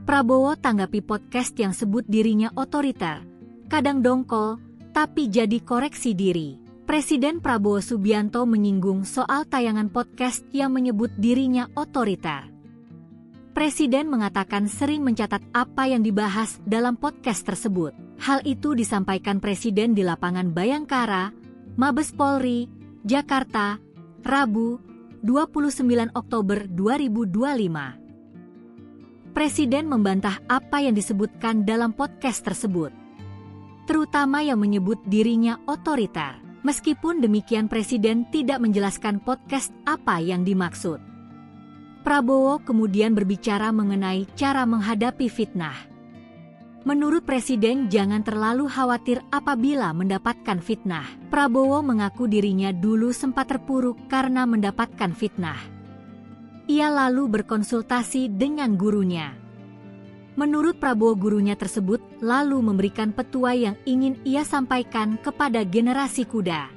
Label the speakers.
Speaker 1: Prabowo tanggapi podcast yang sebut dirinya otoriter, kadang dongkol, tapi jadi koreksi diri. Presiden Prabowo Subianto menyinggung soal tayangan podcast yang menyebut dirinya otoriter. Presiden mengatakan sering mencatat apa yang dibahas dalam podcast tersebut. Hal itu disampaikan Presiden di lapangan Bayangkara, Mabes Polri, Jakarta, Rabu, 29 Oktober 2025. Presiden membantah apa yang disebutkan dalam podcast tersebut, terutama yang menyebut dirinya otoriter. Meskipun demikian, Presiden tidak menjelaskan podcast apa yang dimaksud. Prabowo kemudian berbicara mengenai cara menghadapi fitnah. Menurut Presiden, jangan terlalu khawatir apabila mendapatkan fitnah. Prabowo mengaku dirinya dulu sempat terpuruk karena mendapatkan fitnah. Ia lalu berkonsultasi dengan gurunya. Menurut Prabowo, gurunya tersebut lalu memberikan petuah yang ingin ia sampaikan kepada generasi kuda.